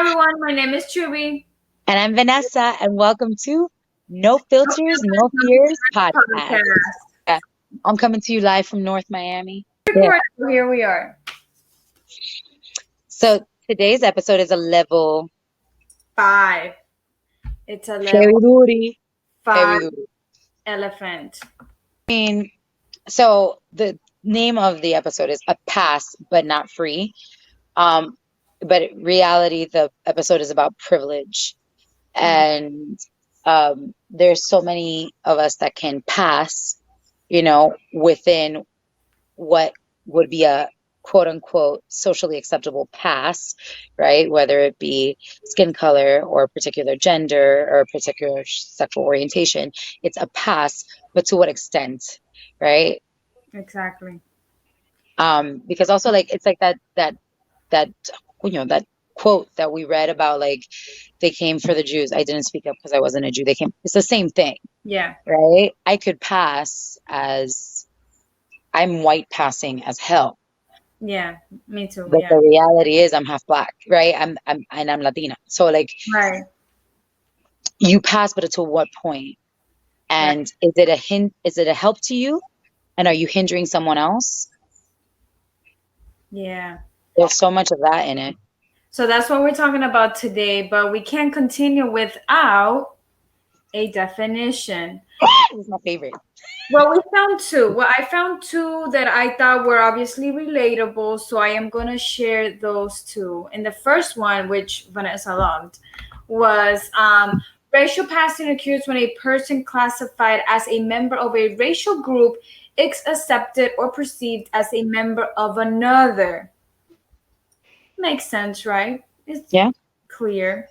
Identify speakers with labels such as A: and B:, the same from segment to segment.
A: everyone, my name is Chubi.
B: And I'm Vanessa, and welcome to No Filters, No Fears podcast.
A: Podcast.
B: Yeah, I'm coming to you live from North Miami. Yeah.
A: Recording. Here we are.
B: So today's episode is a level
A: 5. It's a
B: very
A: level
B: duri,
A: 5
B: very duri.
A: elephant.
B: So the name of the episode is A Pass But Not Free. But in reality, the episode is about privilege. And there's so many of us that can pass, within what would be a quote unquote socially acceptable pass, right? Whether it be skin color or a particular gender or a particular sexual orientation, it's a pass, but to what extent, right?
A: Exactly.
B: Because also like it's like that that quote that we read about, like they came for the Jews. I didn't speak up because I wasn't a Jew. They came. It's the same thing,
A: Yeah.
B: right? I could pass as I'm white passing as hell.
A: Yeah. Me too.
B: But
A: Yeah.
B: the reality is I'm half black, right? I'm Latina. So like
A: Right.
B: you pass, but to what point?
A: Right.
B: And is it a hint? Is it a help to you? And are you hindering someone else?
A: Yeah.
B: There's so much of that in it.
A: So that's what we're talking about today, but we can't continue without a definition.
B: This is my favorite.
A: Well, we found two. Well, I found two that I thought were obviously relatable, so I am going to share those two. And the first one, which Vanessa loved, was racial passing occurs when a person classified as a member of a racial group is accepted or perceived as a member of another. Makes sense, right? It's
B: Yeah.
A: clear.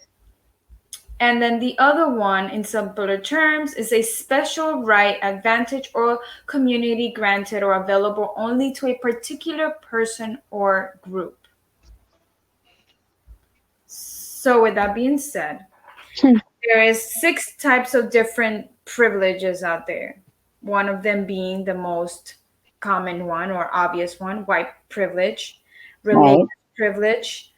A: And then the other one, in simpler terms, is a special right, advantage, or community granted or available only to a particular person or group. So with that being said, there is 6 types of different privileges out there. One of them being the most common one or obvious one, white privilege, religious privilege,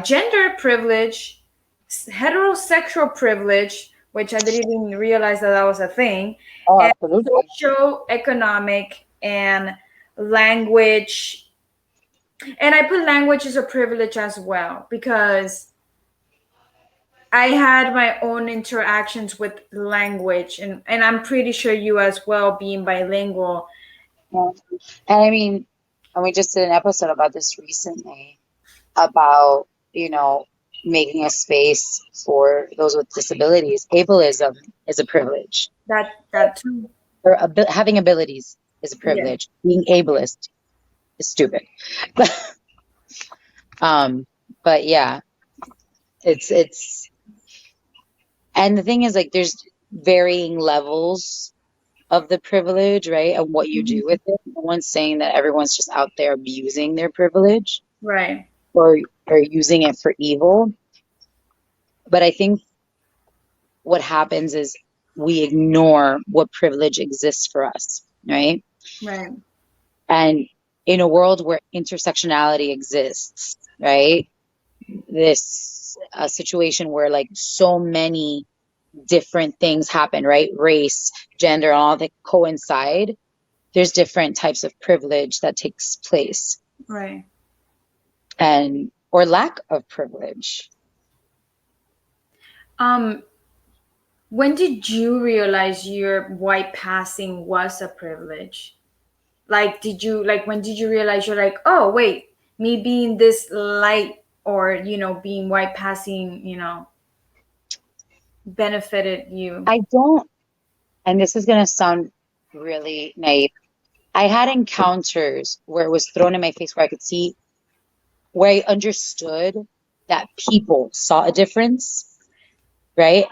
A: gender privilege, heterosexual privilege, which I didn't even realize that was a thing,
B: Oh,
A: and
B: absolutely.
A: social, economic, and language. And I put language as a privilege as well because I had my own interactions with language, and I'm pretty sure you as well, being bilingual.
B: Yeah. And I mean, and we just did an episode about this recently about, making a space for those with disabilities. Ableism is a privilege,
A: That too.
B: or having abilities is a
A: Yeah.
B: privilege. Being ableist is stupid. But yeah, it's and the thing is, like, there's varying levels of the privilege, right? And what you do with it. No one's saying that everyone's just out there abusing their privilege
A: Right.
B: or using it for evil. But I think what happens is we ignore what privilege exists for us, right?
A: Right.
B: And in a world where intersectionality exists, right? This a situation where like so many different things happen, right? Race, gender, all that coincide. There's different types of privilege that takes place,
A: Right.
B: and or lack of privilege.
A: When did you realize your white passing was a privilege? Like, when did you realize you're like, oh, wait, me being this light or, being white passing, benefited you?
B: I don't, and this is going to sound really naive. I had encounters where it was thrown in my face where I could see, where I understood that people saw a difference, right?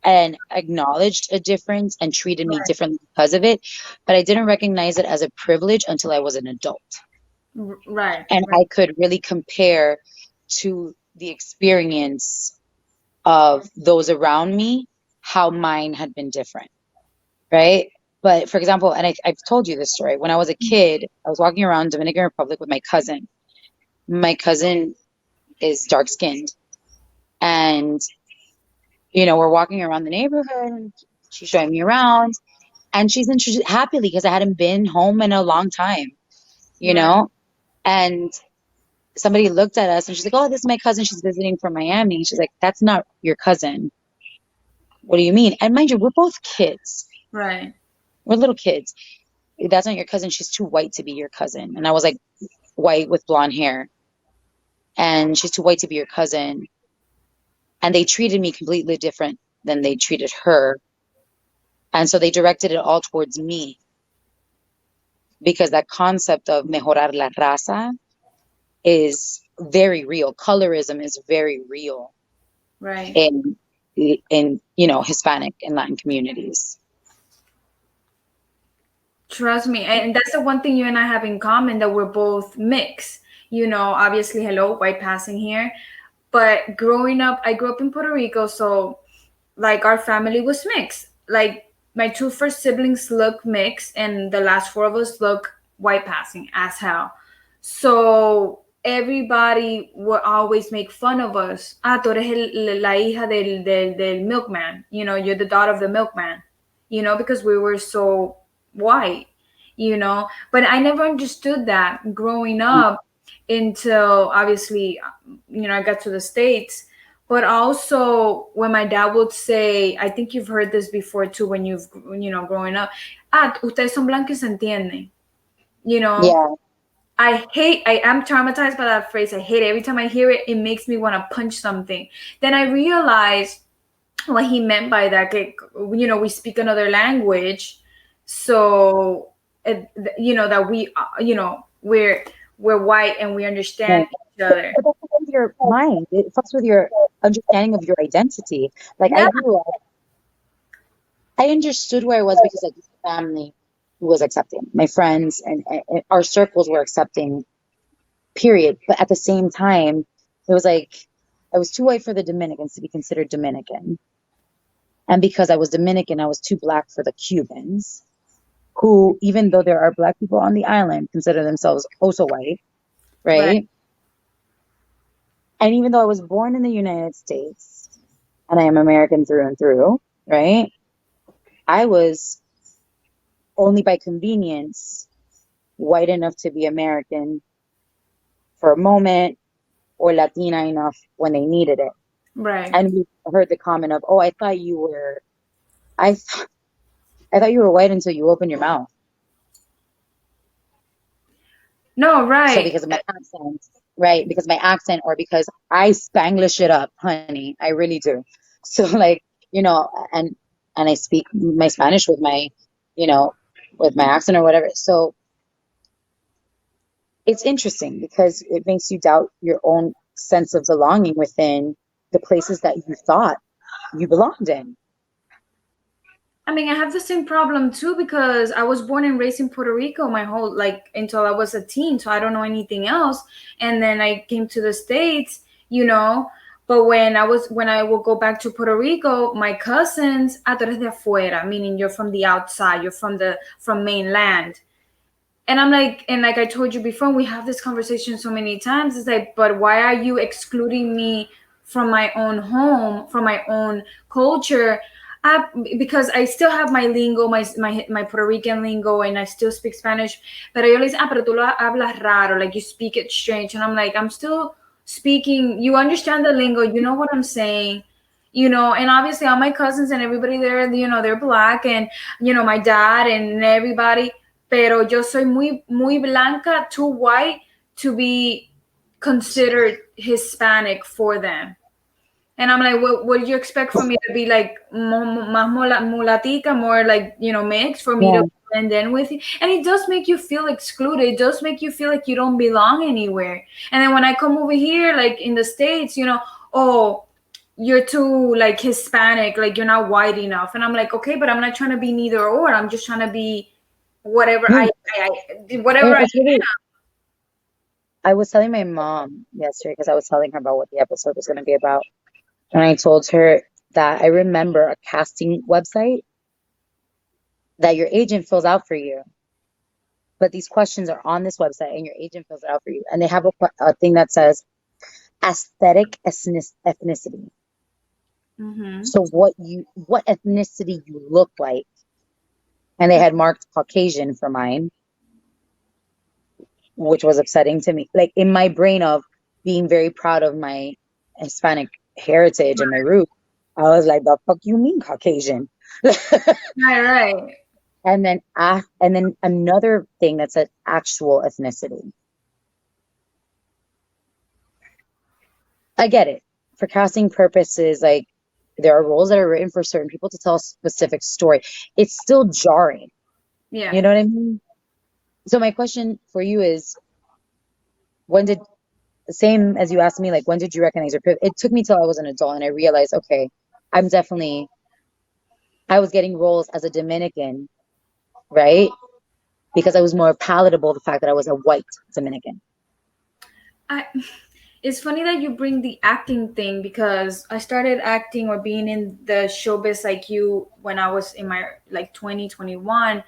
B: And acknowledged a difference and treated me differently because of it. But I didn't recognize it as a privilege until I was an adult.
A: Right.
B: And I could really compare to the experience of those around me, how mine had been different, right? But for example, and I've told you this story. When I was a kid, I was walking around Dominican Republic with my cousin. My cousin is dark skinned. And, we're walking around the neighborhood and she's showing me around and she's introduced happily because I hadn't been home in a long time, you
A: Right.
B: know? And somebody looked at us and she's like, oh, this is my cousin. She's visiting from Miami. She's like, that's not your cousin. What do you mean? And mind you, we're both kids.
A: Right.
B: We're little kids. That's not your cousin. She's too white to be your cousin. And I was like, white with blonde hair. And she's too white to be your cousin. And they treated me completely different than they treated her. And so they directed it all towards me because that concept of mejorar la raza is very real. Colorism is very real
A: Right.
B: in Hispanic and Latin communities.
A: Trust me. And that's the one thing you and I have in common, that we're both mixed. Obviously, hello, white passing here. But growing up, I grew up in Puerto Rico, so like our family was mixed. Like my two first siblings look mixed, and the last four of us look white passing as hell. So everybody would always make fun of us. Ah, tú eres la hija del milkman. You're the daughter of the milkman. Because we were so white. But I never understood that growing up until obviously, I got to the States. But also when my dad would say, I think you've heard this before too, when you've, growing up, ustedes son blancos y se entienden.
B: Yeah.
A: I am traumatized by that phrase. I hate it. Every time I hear it, it makes me want to punch something. Then I realized what he meant by that. We speak another language. So, that we're white and we understand each other.
B: But that's with your mind. It fucks with your understanding of your identity. Like
A: Yeah.
B: I grew up, I understood where I was because like family was accepting. My friends and our circles were accepting, period. But at the same time, it was like I was too white for the Dominicans to be considered Dominican. And because I was Dominican, I was too black for the Cubans, who, even though there are black people on the island, consider themselves also white, right? And even though I was born in the United States and I am American through and through, right? I was only by convenience white enough to be American for a moment or Latina enough when they needed it.
A: Right.
B: And we heard the comment of, "Oh, I thought you were, I thought you were white until you opened your mouth."
A: No, right.
B: So because of my accent, right? Because my accent, or because I Spanglish it up, honey, I really do. So like, and I speak my Spanish with my, with my accent or whatever. So it's interesting because it makes you doubt your own sense of belonging within the places that you thought you belonged in.
A: I mean, I have the same problem too, because I was born and raised in Puerto Rico my whole, until I was a teen, so I don't know anything else. And then I came to the States, but when I would go back to Puerto Rico, my cousins, tú eres de afuera, meaning you're from the outside, you're from mainland. And I'm like, and like I told you before, we have this conversation so many times. It's like, but why are you excluding me from my own home, from my own culture? Because I still have my lingo, my Puerto Rican lingo, and I still speak Spanish. But I always, pero tú lo hablas raro, like you speak it strange. And I'm like, I'm still speaking. You understand the lingo, you know what I'm saying, and obviously all my cousins and everybody there, they're black, and my dad and everybody. Pero yo soy muy blanca, too white to be considered Hispanic for them. And I'm like, what do you expect from me to be like más mulatica, more like, mixed, for me to blend in with you? And it does make you feel excluded. It does make you feel like you don't belong anywhere. And then when I come over here, like in the States, oh, you're too like Hispanic, like you're not white enough. And I'm like, okay, but I'm not trying to be neither or. I'm just trying to be whatever whatever I
B: am. I was telling my mom yesterday, because I was telling her about what the episode was going to be about. And I told her that I remember a casting website that your agent fills out for you. But these questions are on this website and your agent fills it out for you. And they have a thing that says, aesthetic ethnicity.
A: Mm-hmm.
B: So what ethnicity you look like. And they had marked Caucasian for mine, which was upsetting to me. Like in my brain of being very proud of my Hispanic heritage and my roots, I was like, the fuck you mean Caucasian?
A: Right, right.
B: And then another thing that said actual ethnicity. I get it. For casting purposes, like there are roles that are written for certain people to tell a specific story. It's still jarring.
A: Yeah.
B: You know what I mean? So my question for you is, when did, same as you asked me, like when did you recognize your privilege? It took me till I was an adult and I realized, okay, I'm definitely, I was getting roles as a Dominican, right? Because I was more palatable the fact that I was a white Dominican.
A: I It's funny that you bring the acting thing because I started acting or being in the showbiz like you when I was in my like 2021,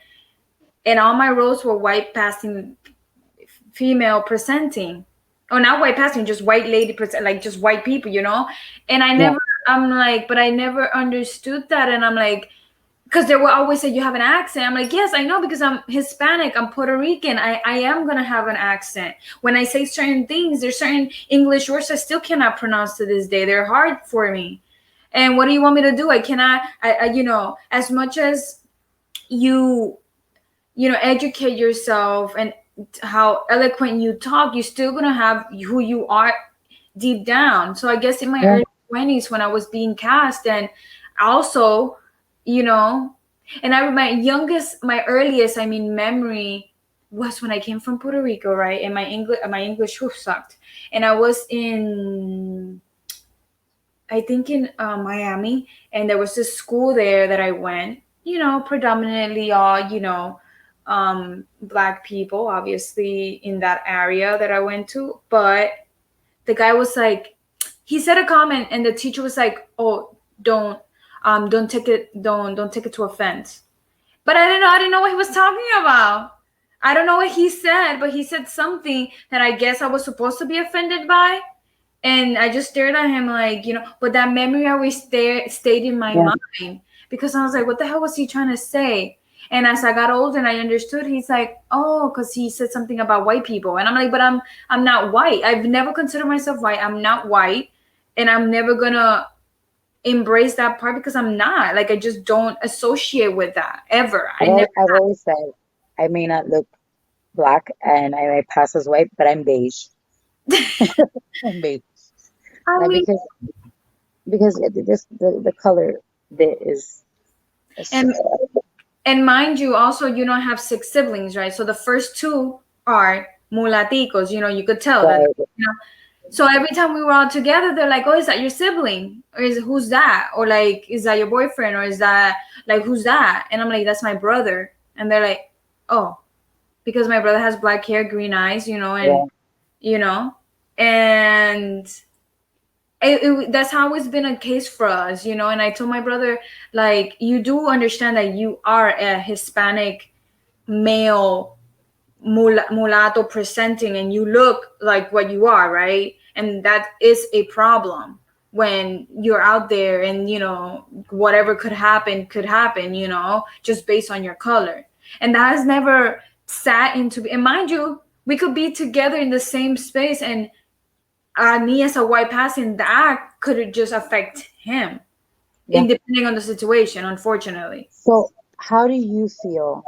A: and all my roles were white passing female presenting. Oh, not white passing, just white lady present, like just white people, you know? And I
B: Yeah.
A: never, I'm like, but I never understood that. And I'm like, because they will always say you have an accent. I'm like, yes, I know because I'm Hispanic, I'm Puerto Rican. I am gonna have an accent. When I say certain things, there's certain English words I still cannot pronounce to this day. They're hard for me. And what do you want me to do? I cannot. You know, as much as you, you know, educate yourself and how eloquent you talk, you're still gonna have who you are deep down. So I guess in my
B: Yeah.
A: early 20s when I was being cast, and also, you know, and I my earliest, I mean, memory was when I came from Puerto Rico, right? And my English sucked, and I was in, I think in Miami, and there was this school there that I went. You know, predominantly all, you know, black people, obviously in that area that I went to, but the guy was like, he said a comment and the teacher was like, oh, don't take it, don't take it to offense. But I didn't know what he was talking about. I don't know what he said, but he said something that I guess I was supposed to be offended by. And I just stared at him like, you know, but that memory always stayed in my
B: Yeah.
A: mind because I was like, what the hell was he trying to say? And as I got older and I understood, he's like, oh, because he said something about white people. And I'm like, but I'm not white. I've never considered myself white. I'm not white. And I'm never gonna embrace that part because I'm not. Like I just don't associate with that ever. I never
B: I've always said I may not look black and I may pass as white, but I'm beige. I'm beige.
A: I mean,
B: Because the color that is it's
A: and
B: just
A: and mind you, also you don't have six siblings, right? So the first two are mulaticos. You know, you could tell that.
B: like,
A: You know, so every time we were all together, they're like, "Oh, is that your sibling? Or is who's that? Or like, is that your boyfriend? Or is that like who's that?" And I'm like, "That's my brother." And they're like, "Oh, because my brother has black hair, green eyes, you know, and
B: yeah,
A: you know, and that's how it's been a case for us, you know." And I told my brother, like, you do understand that you are a Hispanic male mulatto presenting and you look like what you are, right? And that is a problem when you're out there and, you know, whatever could happen, you know, just based on your color. And that has never sat into, and mind you, we could be together in the same space and me as a white passing, that could just affect him,
B: yeah.
A: depending on the situation, unfortunately.
B: So how do you feel,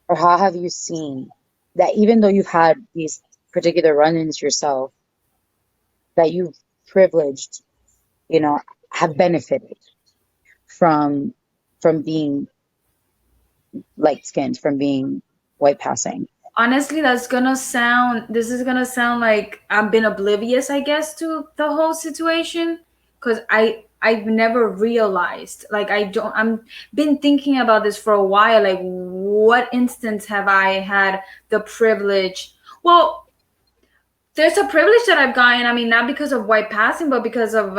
B: or how have you seen that even though you've had these particular run-ins yourself, that you've privileged, you know, have benefited from being light skinned, from being white passing?
A: Honestly, this is gonna sound like I've been oblivious, I guess, to the whole situation, because I've never realized, like, I'm been thinking about this for a while, like what instance have I had the privilege? Well, there's a privilege that I've gotten. I mean, not because of white passing, but because of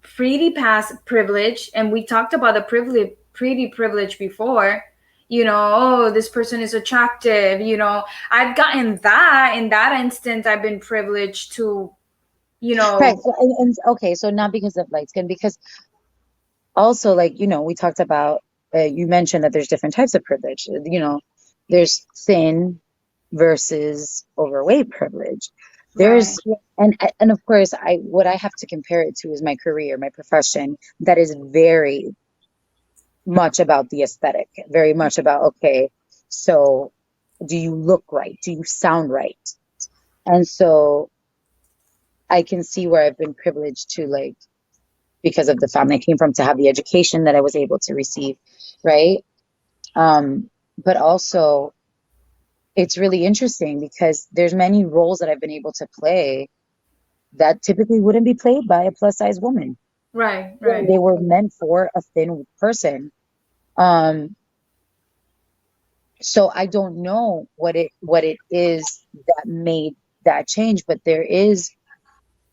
A: pretty pass privilege. And we talked about the pretty privilege before. You know, oh, this person is attractive. You know, I've gotten that. In that instance, I've been privileged to, you
B: Right.
A: know.
B: And okay, so not because of light skin, because also, like, we talked about, you mentioned that there's different types of privilege. There's thin versus overweight privilege.
A: Right.
B: There's, and of course, what I have to compare it to is my career, my profession, that is very much about the aesthetic, very much about, okay, so do you look right? Do you sound right? And so I can see where I've been privileged to, like, because of the family I came from, to have the education that I was able to receive, right? But also, it's really interesting because there's many roles that I've been able to play that typically wouldn't be played by a plus size woman.
A: Right.
B: Right.
A: Right.
B: They were meant for a thin person. Um, so I don't know what it is that made that change, but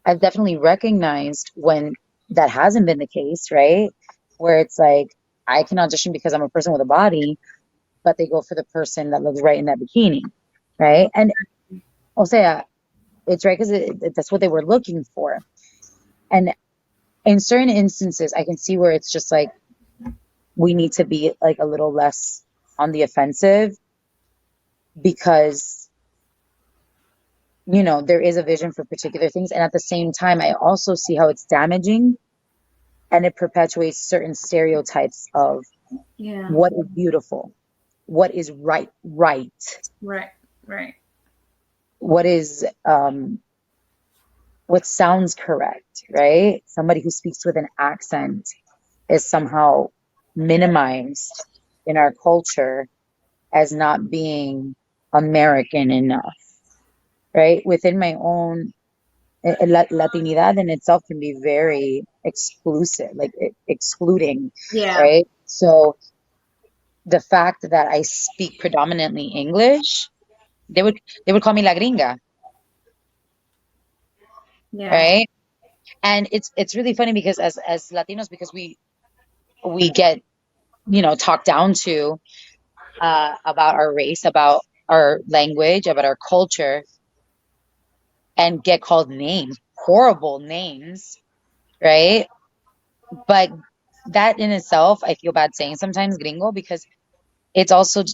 B: I've definitely recognized when that hasn't been the case, right? Where it's like I can audition because I'm a person with a body, but they go for the person that looks right in that bikini, right? And I'll say it's right because that's what they were looking for. And in certain instances, I can see where it's just like we need to be like a little less on the offensive because there is a vision for particular things. And at the same time, I also see how it's damaging and it perpetuates certain stereotypes of
A: Yeah.
B: what is beautiful, what is right,
A: Right. Right.
B: what is what sounds correct, right? Somebody who speaks with an accent is somehow minimized in our culture as not being American enough, right? Within my own Latinidad in itself can be very exclusive, like excluding,
A: Yeah.
B: right? So the fact that I speak predominantly English, they would they would call me la gringa,
A: Yeah.
B: right? And it's really funny because as Latinos, because we get talked down to about our race, about our language, about our culture, and get called names, horrible names, right? But that in itself, I feel bad saying sometimes gringo because it's also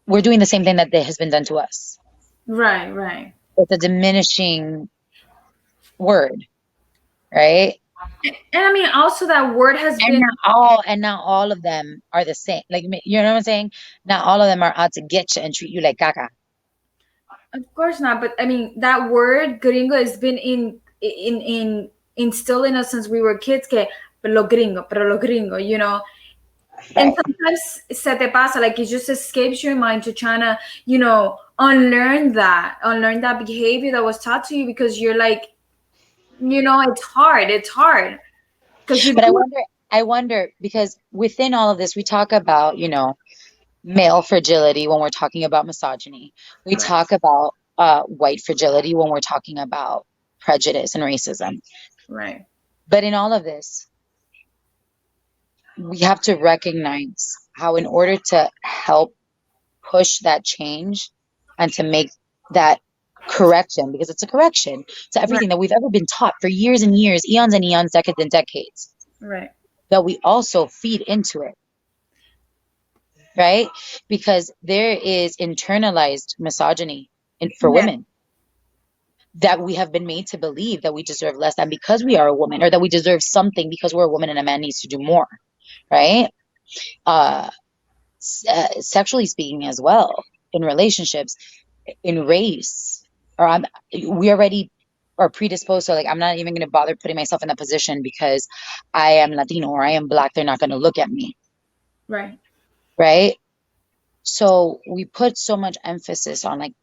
B: we're doing the same thing that has been done to us.
A: Right. Right.
B: It's a diminishing word, right?
A: And I mean, also that word has
B: And
A: been,
B: not all of them are the same. Like, you know what I'm saying? Not all of them are out to get you and treat you like caca.
A: of course not, but I mean, that word gringo has been in instilled in us since we were kids. Que pero lo gringo, you know. And
B: Right.
A: sometimes se te pasa, like it just escapes your mind to trying to, unlearn that behavior that was taught to you because you're like, it's hard because you
B: But
A: do.
B: I wonder because within all of this, we talk about, male fragility when we're talking about misogyny. We
A: Right.
B: talk about white fragility when we're talking about prejudice and racism.
A: Right.
B: But in all of this, we have to recognize how, in order to help push that change and to make that correction, because it's a correction to
A: Right.
B: everything that we've ever been taught for years and years, eons and eons, decades and decades,
A: Right.
B: that we also feed into it, right? Because there is internalized misogyny for
A: Yeah.
B: women that we have been made to believe that we deserve less than because we are a woman, or that we deserve something because we're a woman and a man needs to do more, right? Uh, Sexually speaking, as well, in relationships, in race, or we already are predisposed to, like, I'm not even going to bother putting myself in that position because I am Latino or I am Black. They're not going to look at me,
A: Right.
B: right? So we put so much emphasis on, like,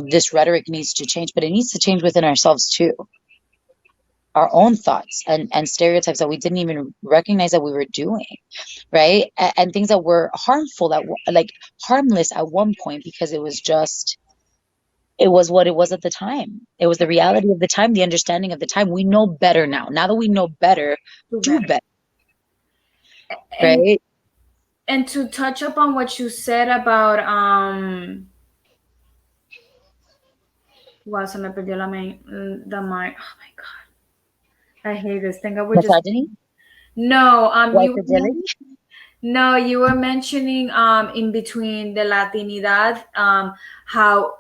B: this rhetoric needs to change, but it needs to change within ourselves too. Our own thoughts and stereotypes that we didn't even recognize that we were doing, right? And things that were harmful, that like harmless at one point, because it was what it was at the time. It was the reality of the time, the understanding of the time. We know better now. Now that we know better,
A: Do
B: do
A: better.
B: better,
A: And
B: right?
A: to touch up on what you said about Wow, se me perdió the mic. Oh my god, I hate this. Thank God we're just
B: Misogyny,
A: no.
B: white fragility.
A: No, you were mentioning in between the Latinidad how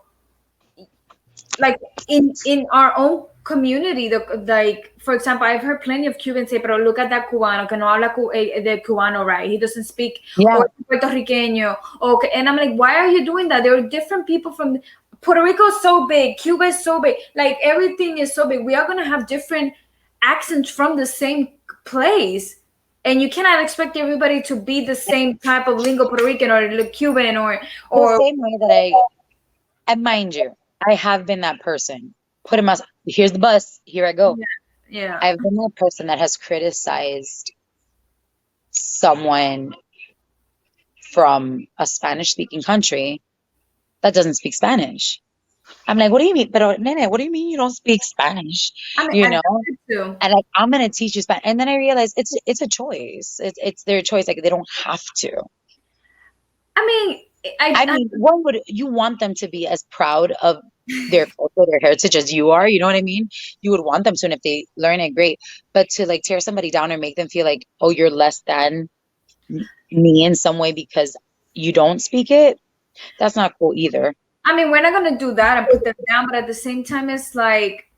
A: like in our own community like for example I've heard plenty of Cubans say pero look at that cubano que no habla de cubano right, he doesn't speak,
B: Yeah,
A: or puertorriqueño, okay, and I'm like, why are you doing that? There are different people from Puerto Rico is so big, Cuba is so big, like everything is so big, we are going to have different accents from the same place, and you cannot expect everybody to be the same type of lingo, Puerto Rican or Cuban
B: the
A: or
B: same way that and mind you, I have been that person. Put in my, here's the bus, here I go.
A: yeah.
B: I've been that person that has criticized someone from a Spanish speaking country that doesn't speak Spanish. I'm like, what do you mean? Pero, nene, what do you mean you don't speak Spanish?
A: I mean,
B: You
A: I
B: know?
A: too.
B: And like, I'm gonna teach you Spanish. And then I realized it's a choice. It's their choice. Like they don't have to.
A: I mean,
B: I mean, one would you want them to be as proud of their culture, their heritage as you are, you know what I mean? You would want them to, and if they learn it, great. But to like tear somebody down or make them feel like, oh, you're less than me in some way because you don't speak it, that's not cool either.
A: I mean, we're not gonna do that and put them down, but at the same time, it's like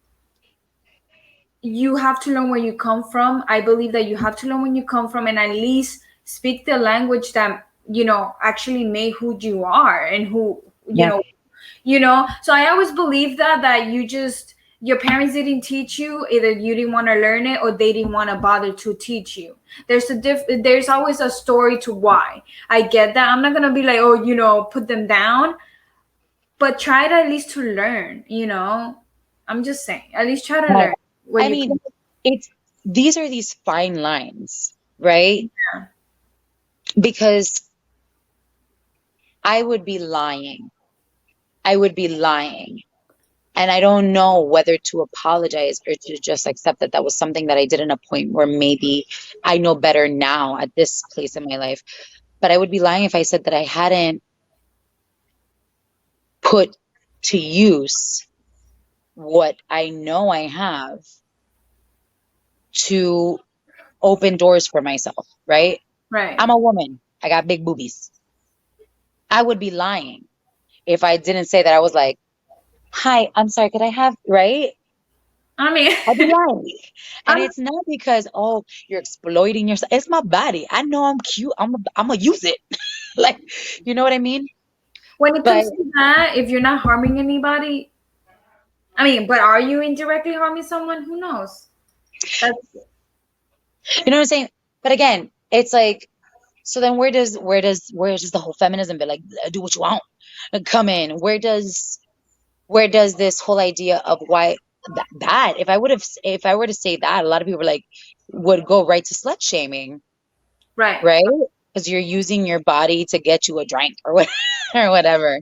A: you have to learn where you come from. I believe that you have to learn where you come from and at least speak the language that actually made who you are and who
B: Yeah.
A: So I always believe that you just your parents didn't teach you, either you didn't want to learn it or they didn't want to bother to teach you. There's always a story to why. I get that. I'm not gonna be like, oh, put them down, but try to at least to learn. I'm just saying, at least try to
B: Right.
A: learn where
B: I
A: you
B: mean, these are these fine lines, right?
A: Yeah.
B: Because I would be lying. I would be lying. And I don't know whether to apologize or to just accept that that was something that I did in a point where maybe I know better now at this place in my life. But I would be lying if I said that I hadn't put to use what I know I have to open doors for myself, right?
A: Right.
B: I'm a woman. I got big boobies. I would be lying if I didn't say that I was like, hi, I'm sorry, could I have, right?
A: I mean,
B: I'd be lying. And
A: I'm,
B: it's not because, oh, you're exploiting yourself. It's my body. I know I'm cute. I'm gonna use it. Like, you know what I mean?
A: when it
B: But
A: comes to that, if you're not harming anybody, I mean, but are you indirectly harming someone? Who knows? That's
B: you know what I'm saying? But again, it's like, so then where does the whole feminism bit, like, do what you want, come in? Where does this whole idea of why that if I were to say that, a lot of people would go right to slut shaming,
A: right.
B: right? Because you're using your body to get you a drink or what or whatever.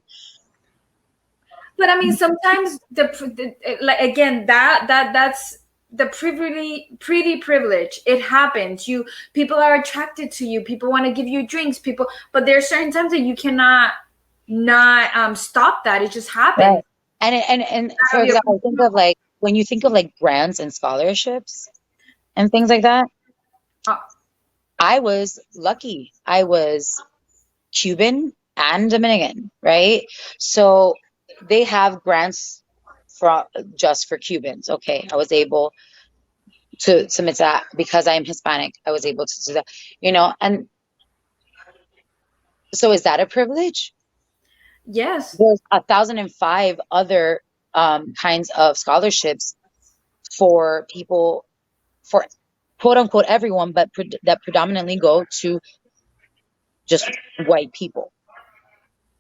A: But I mean, sometimes like again that's the pretty privilege. It happens. People are attracted to you. People want to give you drinks. But there are certain times that you cannot not stop that. It just happens.
B: Right. And
A: Out
B: for
A: of your
B: example, think of like when you think of like grants and scholarships and things like that.
A: uh,
B: I was lucky. I was Cuban and Dominican, right? So they have grants for just for Cubans. Okay, I was able to submit that because I'm Hispanic. I was able to do that, and so is that a privilege?
A: yes.
B: There's 1,005 other kinds of scholarships for people, for quote unquote everyone, but that predominantly go to just white people,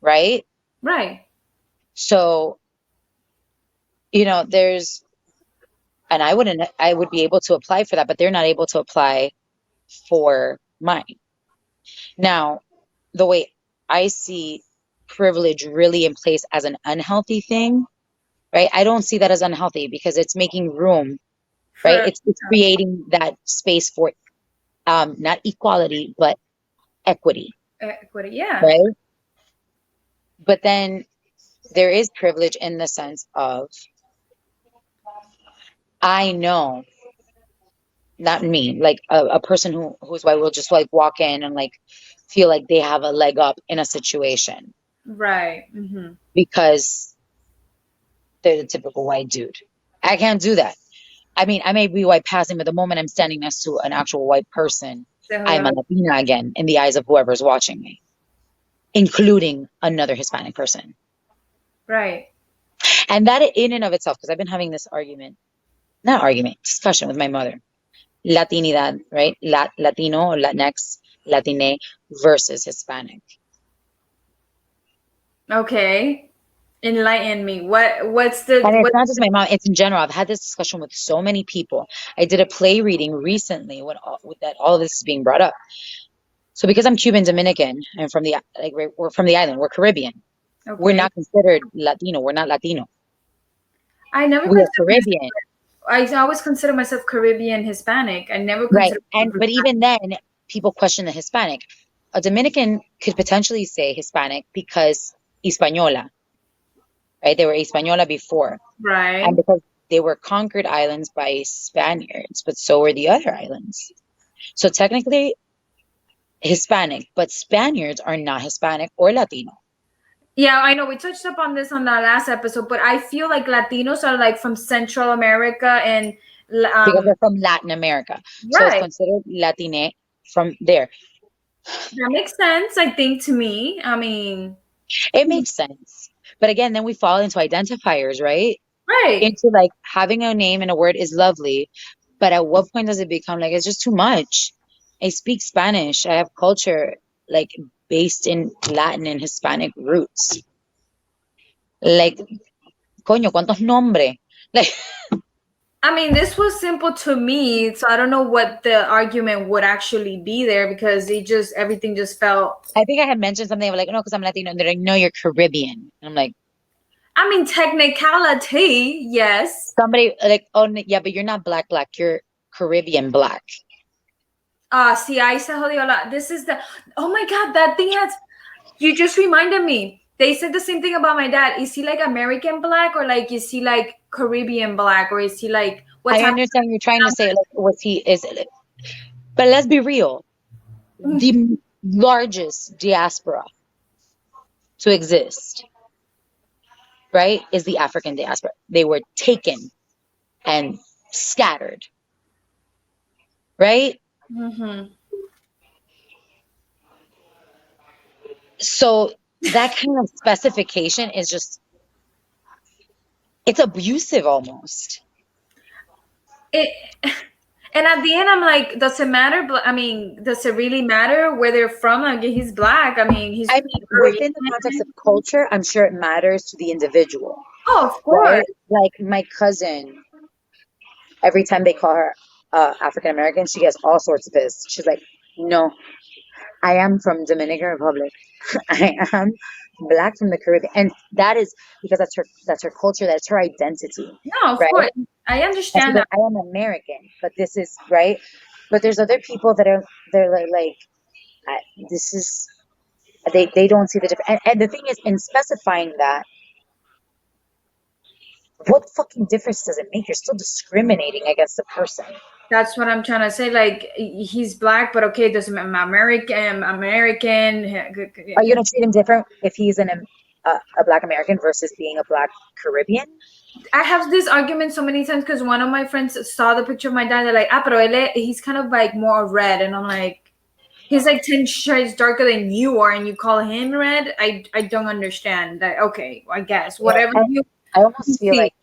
B: right?
A: Right.
B: So, there's, and I would be able to apply for that, but they're not able to apply for mine. Now, the way I see privilege really in place as an unhealthy thing, right? I don't see that as unhealthy because it's making room, right?
A: For
B: It's creating that space for not equality, but equity,
A: equity. Yeah.
B: right? But then there is privilege in the sense of I know, not me, like a person who's white will just like walk in and like feel like they have a leg up in a situation
A: Right.
B: because they're the typical white dude. I can't do that. I mean, I may be white passing, but the moment I'm standing next to an actual white person,
A: Se jodió
B: I'm a
A: la-
B: Latina again in the eyes of whoever's watching me, including another Hispanic person.
A: Right.
B: And that in and of itself, because I've been having this argument, not argument, discussion with my mother. Latinidad, right? Latino or Latinx, Latine versus Hispanic.
A: Okay. Enlighten me. What's
B: And
A: the
B: it's
A: what
B: not just my mom, it's in general. I've had this discussion with so many people. I did a play reading recently when with that all of this is being brought up. So because I'm Cuban Dominican and from the like we're from the island, we're Caribbean. We're
A: okay.
B: not considered Latino. We're not Latino.
A: I never
B: We are
A: consider
B: Caribbean.
A: I always consider myself Caribbean Hispanic. I never
B: Right.
A: consider
B: And
A: myself
B: but even then people question the Hispanic. A Dominican could potentially say Hispanic because Hispaniola, right? They were Hispaniola before. And
A: right.
B: because they were conquered islands by Spaniards, but so were the other islands. So technically Hispanic, but Spaniards are not Hispanic or Latino
A: Yeah, I know we touched up on this on the last episode, but I feel like Latinos are like from Central America and
B: because
A: um
B: they're from Latin America. So it's
A: right.
B: considered Latine from there.
A: That makes sense, I think, to me. I mean,
B: It makes sense. But again, then we fall into identifiers, right?
A: right.
B: Into like having a name and a word is lovely, but at what point does it become like it's just too much? I speak Spanish. I have culture like based in Latin and Hispanic roots. Like, coño, ¿cuántos nombres? Like,
A: I mean, this was simple to me, so I don't know what the argument would actually be there because it just everything just felt.
B: I think I had mentioned something like, no, because I'm Latino. And they're like, no, you're Caribbean. And I'm like,
A: I mean, technicality, yes.
B: somebody like, oh, yeah, but you're not black, black. You're Caribbean black.
A: See, I se jodió la. This is the. Oh my God, that thing has. You just reminded me. They said the same thing about my dad. Is he like American black or like is he like Caribbean black or is he like what
B: I
A: type
B: understand you're trying to say, like, was he, is, but let's be real.
A: of.
B: The largest diaspora to exist, right, is the African diaspora. They were taken and scattered, right?
A: Mm-hmm.
B: So that kind of specification is just, it's abusive almost.
A: It, and at the end, I'm like, does it matter? I mean, does it really matter where they're from? Like, he's black. I mean, he's
B: I mean,
A: Korean.
B: within the context of culture, I'm sure it matters to the individual,
A: Oh, of course.
B: right? Like my cousin, every time they call her African American, she gets all sorts of pissed. She's like, no, I am from Dominican Republic. I am black from the Caribbean. And that is because that's her culture, that's her identity,
A: No, of
B: right?
A: course. I
B: And she's
A: understand
B: like,
A: that.
B: I am American, but this is right. But there's other people that are they're like I, this is they don't see the difference. And the thing is, in specifying that, what fucking difference does it make? You're still discriminating against the person.
A: That's what I'm trying to say. Like, he's black, but okay, doesn't matter. American.
B: Are you gonna treat him different if he's a black American versus being a black Caribbean?
A: I have this argument so many times because one of my friends saw the picture of my dad. They're like, pero he's kind of like more red. And I'm like, he's like 10 shades darker than you are, and you call him red? I don't understand that. Okay, I guess.
B: Yeah,
A: Whatever you
B: I almost feel
A: see.
B: like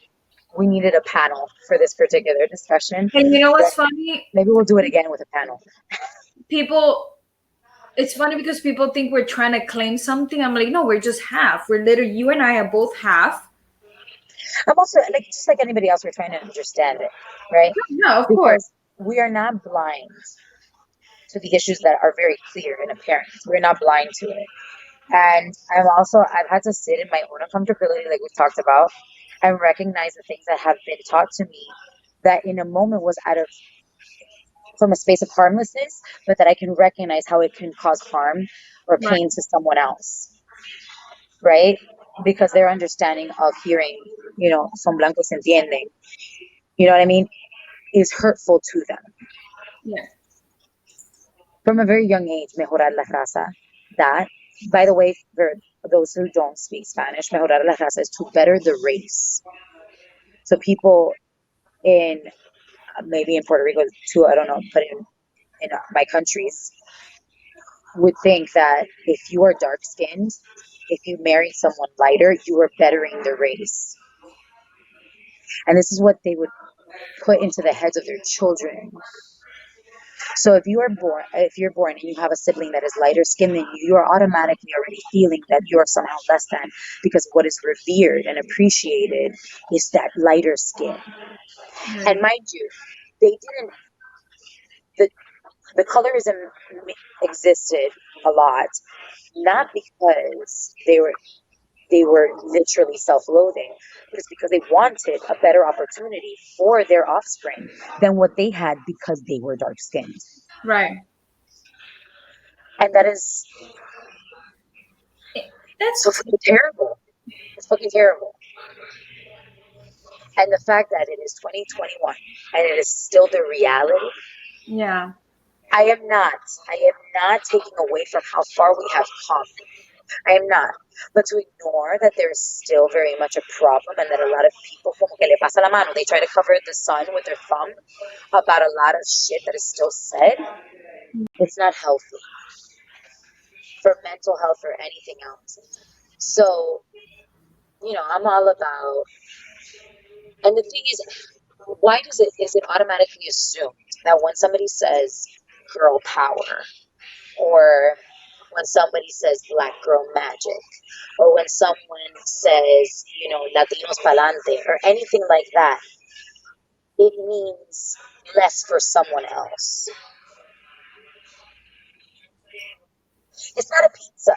B: we needed a panel for this particular discussion.
A: And you know
B: But
A: what's funny?
B: maybe we'll do it again with a panel.
A: People, it's funny because people think we're trying to claim something. I'm like, no, we're just half. We're literally, you and I are both half.
B: I'm also like just like anybody else, we're trying to understand it, right?
A: No, of course.
B: Because we are not blind to the issues that are very clear and apparent. We're not blind to it. And I've had to sit in my own uncomfortability, like we've talked about, and recognize the things that have been taught to me that in a moment was out of from a space of harmlessness, but that I can recognize how it can cause harm or
A: Right.
B: pain to someone else, right? Because their understanding of hearing, son blancos se entienden, you know what I mean, is hurtful to them.
A: Yeah.
B: From a very young age, mejorar la raza. That, by the way, for those who don't speak Spanish, mejorar la raza is to better the race. So people in maybe in Puerto Rico too, I don't know, but in my countries would think that if you are dark skinned, if you marry someone lighter, you are bettering the race. And this is what they would put into the heads of their children. So if you're born and you have a sibling that is lighter skinned than you are automatically already feeling that you are somehow less than, because what is revered and appreciated is that lighter skin. And
A: Right.
B: mind you, they didn't the the colorism existed a lot, not because they were literally self-loathing, but it's because they wanted a better opportunity for their offspring than what they had because they were dark skinned.
A: Right.
B: And that is so
A: That's
B: fucking terrible. It's fucking terrible. And the fact that it is 2021 and it is still the reality,
A: yeah.
B: I am not taking away from how far we have come. I am not. But to ignore that there is still very much a problem and that a lot of people, como que le pasa la mano, they try to cover the sun with their thumb about a lot of shit that is still said, it's not healthy for mental health or anything else. So, I'm all about, and the thing is, why is it automatically assumed that when somebody says girl power, or when somebody says black girl magic, or when someone says, Latinos pa'lante, or anything like that, it means less for someone else? It's not a pizza.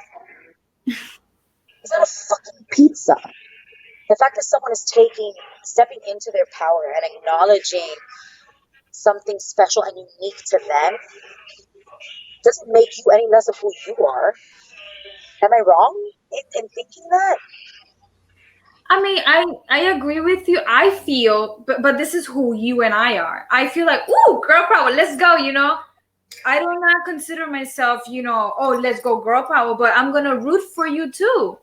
B: It's not a fucking pizza. The fact that someone is stepping into their power and acknowledging something special and unique to them doesn't make you any less of who you are. Am I wrong in thinking that?
A: I mean, I agree with you. I feel, but this is who you and I are. I feel like, ooh, girl power, let's go. I do not consider myself, oh, let's go girl power, but I'm gonna root for you too.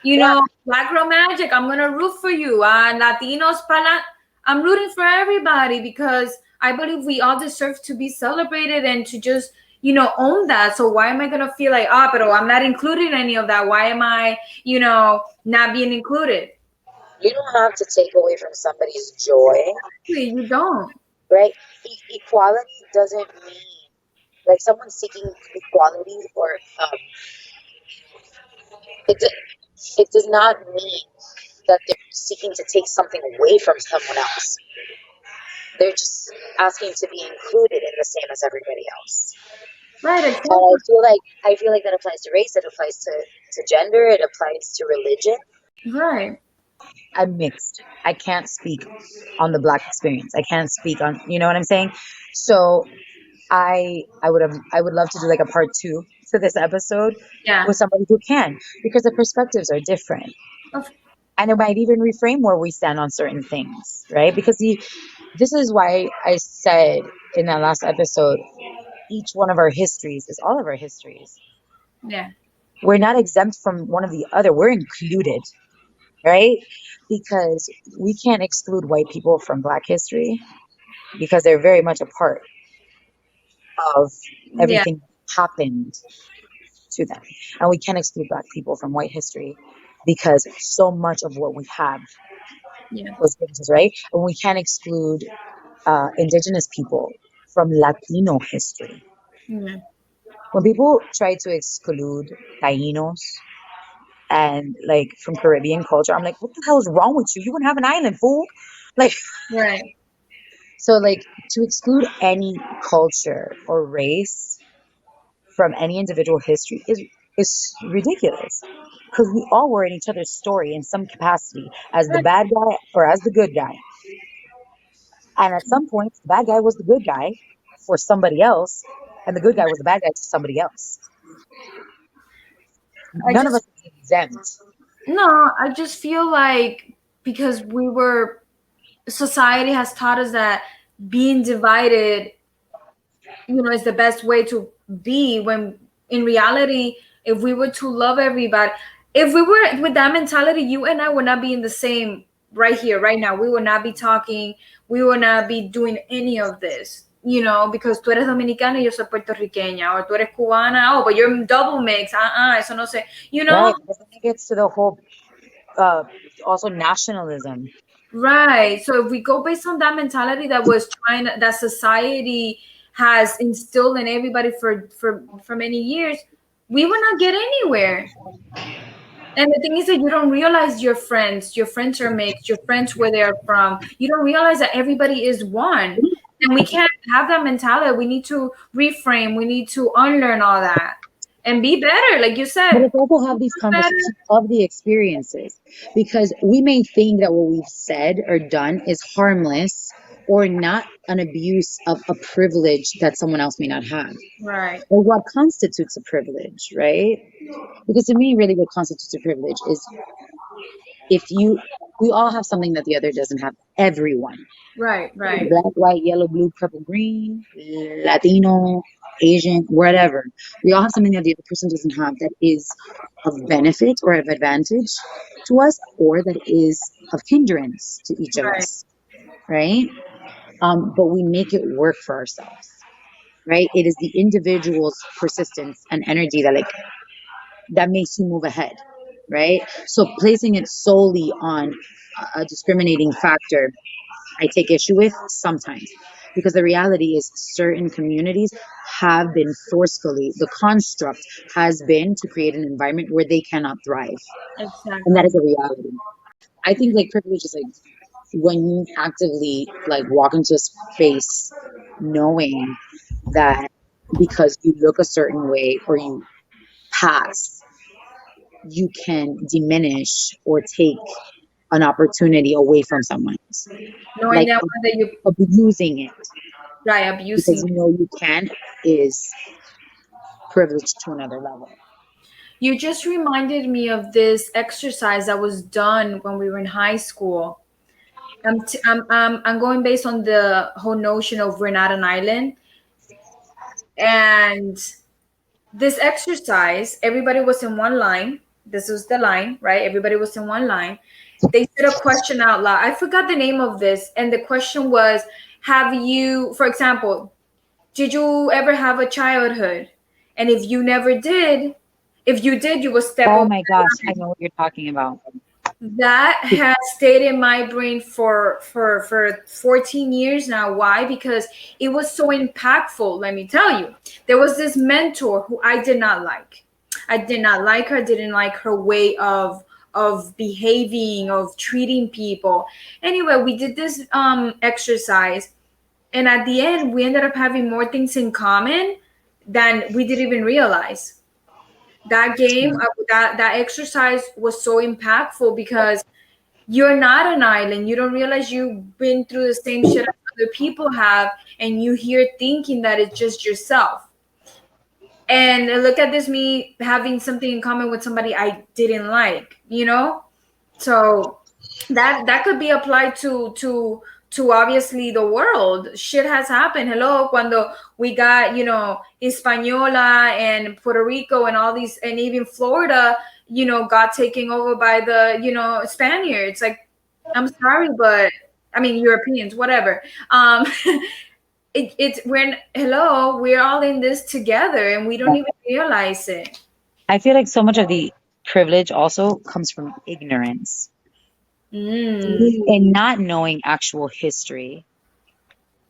B: Yeah,
A: Black Girl Magic, I'm gonna root for you. Latinos Pala, I'm rooting for everybody because I believe we all deserve to be celebrated and to just, own that. So why am I gonna feel like, but I'm not included in any of that? Why am I, not being included?
B: you don't have to take away from somebody's joy,
A: Exactly, you don't.
B: right? Equality doesn't mean like someone seeking equality, or it it does not mean that they're seeking to take something away from someone else. They're just asking to be included in the same as everybody else.
A: Right,
B: And
A: exactly.
B: I feel like that applies to race, it applies to gender, it applies to religion.
A: Right.
B: I'm mixed. I can't speak on the black experience. I can't speak on, you know what I'm saying? So I would love to do like a part two to this episode
A: Yeah.
B: with somebody who can, because the perspectives are different.
A: Of
B: And it might even reframe where we stand on certain things, right? Because this is why I said in that last episode, each one of our histories is all of our histories.
A: yeah.
B: We're not exempt from one of the other. We're included, right? Because we can't exclude white people from black history because they're very much a part of
A: Yeah.
B: everything that happened to them. And we can't exclude black people from white history because so much of what we have
A: Yeah.
B: was given to us, right? And we can't exclude indigenous people from Latino history.
A: Yeah.
B: When people try to exclude Tainos and like from Caribbean culture, I'm like, what the hell is wrong with you? You wouldn't have an island, fool. Like,
A: Right.
B: so like to exclude any culture or race from any individual history is ridiculous, because we all were in each other's story in some capacity as the
A: Right.
B: bad guy or as the good guy. And at some points, the bad guy was the good guy for somebody else, and the good guy was the bad guy to somebody else.
A: I
B: None of us
A: just
B: is exempt.
A: no, I just feel like because we were society has taught us that being divided, is the best way to be, when in reality, if we were to love everybody, if we were with that mentality, you and I would not be in the same right here, right now. We would not be talking. We would not be doing any of this, because tú eres dominicana y yo soy puertorriqueña, or tú eres cubana, oh, but you're double mix. Eso no sé,
B: Right. Because it gets to the whole also nationalism.
A: Right. So if we go based on that mentality that society has instilled in everybody for many years, we will not get anywhere. And the thing is that you don't realize your friends are mixed, your friends where they are from. You don't realize that everybody is one. And we can't have that mentality. We need to reframe. We need to unlearn all that and be better, like you said.
B: But it's also have these conversations of the experiences, because we may think that what we've said or done is harmless or not an abuse of a privilege that someone else may not have.
A: Right.
B: Or what constitutes a privilege, right? Because to me, really, what constitutes a privilege is we all have something that the other doesn't have. Everyone.
A: Right.
B: Black, white, yellow, blue, purple, green, Latino, Asian, whatever. We all have something that the other person doesn't have that is of benefit or of advantage to us, or that is of hindrance to each of us, right? But we make it work for ourselves, right? It is the individual's persistence and energy that makes you move ahead, right? So placing it solely on a discriminating factor, I take issue with sometimes, because the reality is certain communities have been the construct has been to create an environment where they cannot thrive.
A: Exactly.
B: And that is a reality. I think privilege is when you actively walk into a space knowing that because you look a certain way or you pass, you can diminish or take an opportunity away from someone else.
A: Knowing that you
B: abusing it.
A: Right, abusing.
B: Because you can is privilege to another level.
A: You just reminded me of this exercise that was done when we were in high school. I'm going based on the whole notion of we're not an island. And this exercise, everybody was in one line. This was the line, right? Everybody was in one line. They said a question out loud. I forgot the name of this. And the question was, have you, for example, did you ever have a childhood? And if you never did, if you did, you will step over.
B: Oh my gosh, I know what you're talking about.
A: That has stayed in my brain for 14 years now. Why? Because it was so impactful. Let me tell you, there was this mentor who I did not like. I did not like her. Didn't like her way of behaving, of treating people. Anyway, we did this exercise, and at the end, we ended up having more things in common than we didn't even realize. That game, that exercise was so impactful because you're not an island. You don't realize you've been through the same shit that other people have, and you here thinking that it's just yourself. And look at this, me having something in common with somebody I didn't like, So that could be applied to obviously the world. Shit has happened. Hello, cuando we got, Hispaniola and Puerto Rico and all these, and even Florida, got taken over by the, Spaniards. I'm sorry, but I mean, Europeans, whatever. We're all in this together and we don't even realize it.
B: I feel like so much of the privilege also comes from ignorance. And not knowing actual history,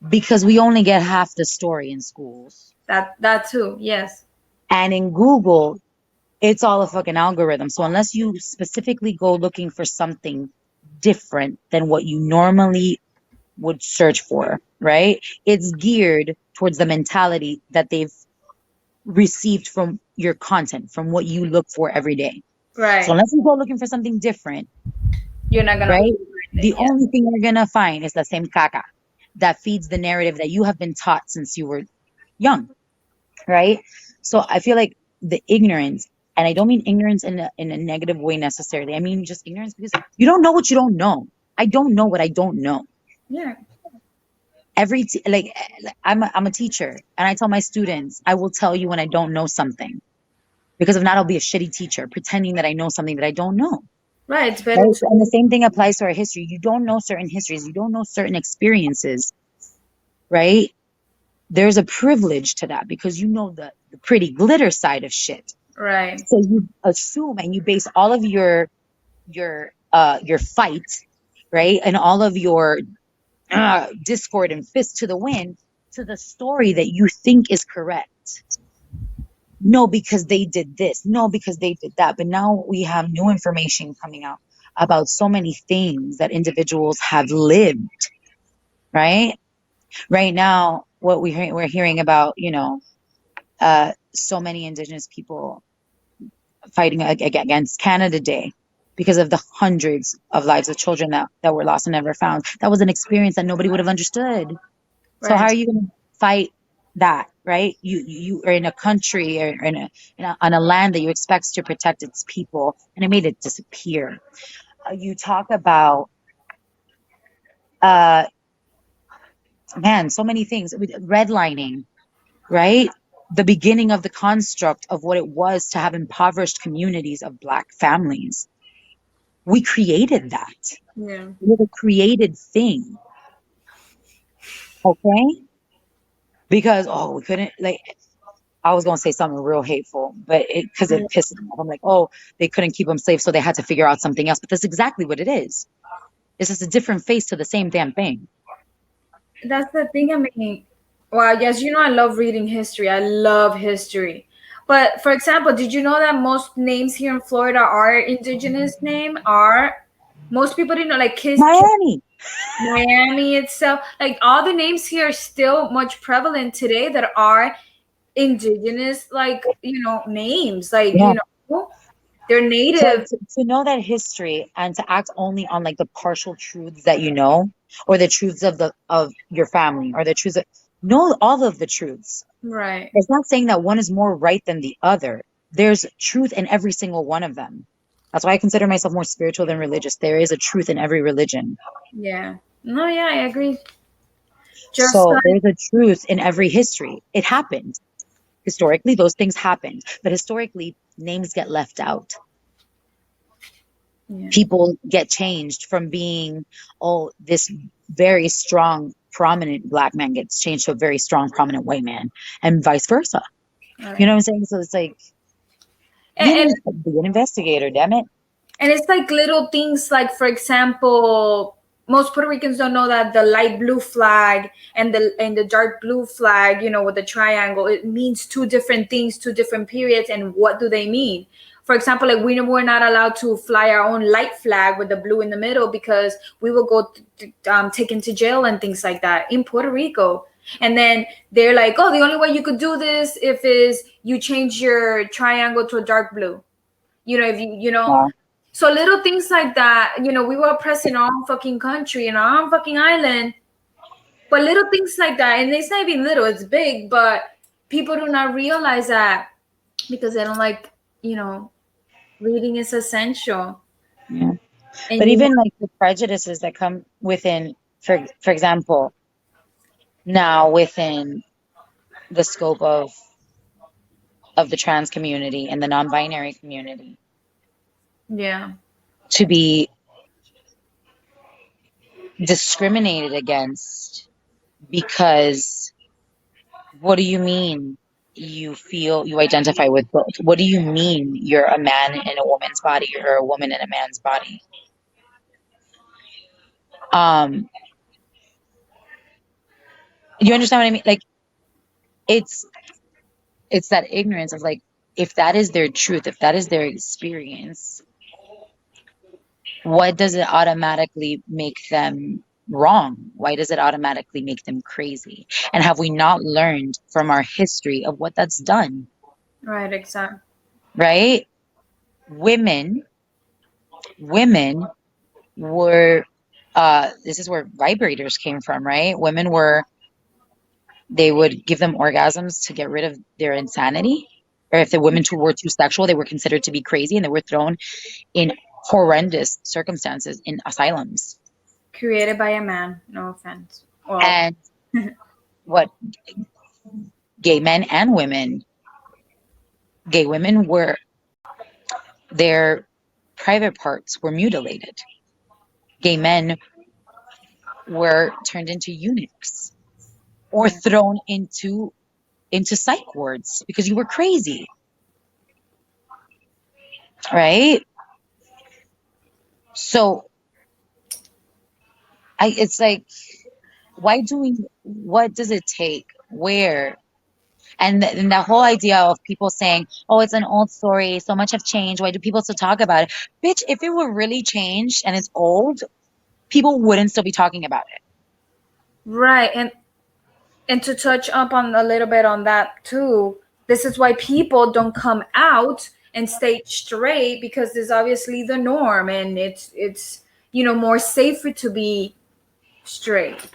B: because we only get half the story in schools.
A: That too, yes.
B: And in Google, it's all a fucking algorithm. So unless you specifically go looking for something different than what you normally would search for, right? It's geared towards the mentality that they've received from your content, from what you look for every day.
A: Right.
B: So unless you go looking for something different,
A: you're not gonna,
B: right? The only thing you're gonna find is the same caca that feeds the narrative that you have been taught since you were young, right? So I feel like the ignorance, and I don't mean ignorance in a negative way necessarily. I mean just ignorance because you don't know what you don't know. I don't know what I don't know.
A: Yeah.
B: I'm a teacher, and I tell my students, I will tell you when I don't know something, because if not, I'll be a shitty teacher pretending that I know something that I don't know.
A: Right. It's better
B: Right?
A: to.
B: And the same thing applies to our history. You don't know certain histories, you don't know certain experiences, right? There's a privilege to that because you know the pretty glitter side of shit.
A: Right.
B: So you assume and you base all of your fight, right? And all of your discord and fist to the wind to the story that you think is correct. No, because they did this. No, because they did that. But now we have new information coming out about so many things that individuals have lived, right? Right now, what we're hearing about, so many indigenous people fighting against Canada Day because of the hundreds of lives of children that were lost and never found. That was an experience that nobody would have understood. So how
A: Right.
B: are you going to fight that, right? You are in a country or on a land that you expect to protect its people, and it made it disappear. You talk about uh man, so many things with redlining, right? The beginning of the construct of what it was to have impoverished communities of Black families. We created that.
A: Yeah.
B: We're the created thing, okay? Because we couldn't like I was gonna say something real hateful, but because it pisses me off. I'm like, oh, they couldn't keep them safe, so they had to figure out something else. But that's exactly what it is. It's just a different face to the same damn thing.
A: That's the thing. I mean, well, yes, I love reading history. I love history. But for example, did you know that most names here in Florida are indigenous name? Are most people didn't know, like
B: Miami.
A: Miami itself, like all the names here are still much prevalent today that are indigenous, like names, like
B: Yeah.
A: they're
B: So
A: native.
B: to know that history and to act only on like the partial truths that you know, or the truths of your family, or the truths of know all of the truths.
A: Right.
B: It's not saying that one is more right than the other. There's truth in every single one of them. That's why I consider myself more spiritual than religious. There is a truth in every religion.
A: Yeah. No, yeah, I agree. Just
B: So
A: like
B: there's a truth in every history. It happened. Historically, those things happened. But historically, names get left out.
A: yeah.
B: People get changed from being, oh, this very strong, prominent Black man gets changed to a very strong, prominent white man, and vice versa. You know
A: Right.
B: what I'm saying? So it's like,
A: And, and
B: be an investigator, damn it.
A: and it's like little things, like for example, most Puerto Ricans don't know that the light blue flag and the dark blue flag, with the triangle, it means two different things, two different periods. And what do they mean? For example, like we were not allowed to fly our own light flag with the blue in the middle because we will go taken to jail and things like that in Puerto Rico. And then they're like, oh, the only way you could do this if is you change your triangle to a dark blue. If
B: Wow.
A: so little things like that, we were oppressed in our own fucking country, in our own fucking island. But little things like that, and it's not even little, it's big, but people do not realize that because they don't like, reading is essential.
B: Yeah.
A: And
B: But even like the prejudices that come within, for example, now within the scope of the trans community and the non-binary community,
A: yeah,
B: to be discriminated against because what do you mean you identify with both? What do you mean you're a man in a woman's body or a woman in a man's body? Um, you understand what I mean? Like it's it's that ignorance of like, if that is their truth, if that is their experience, what does it automatically make them wrong? Why does it automatically make them crazy? And have we not learned from our history of what that's done?
A: right, exactly.
B: Right? Women were this is where vibrators came from, right? Women were they would give them orgasms to get rid of their insanity. Or if the women were too sexual, they were considered to be crazy and they were thrown in horrendous circumstances in asylums.
A: Created by a man. No offense. Well,
B: And what gay men and women, gay women were, their private parts were mutilated. Gay men were turned into eunuchs or thrown into psych wards because you were crazy. Right? So it's like, what does it take? Where? And the whole idea of people saying, oh, it's an old story, so much have changed, why do people still talk about it? Bitch, if it were really changed and it's old, people wouldn't still be talking about it.
A: right. And to touch up on a little bit on that too, this is why people don't come out and stay straight, because there's obviously the norm, and it's more safer to be straight.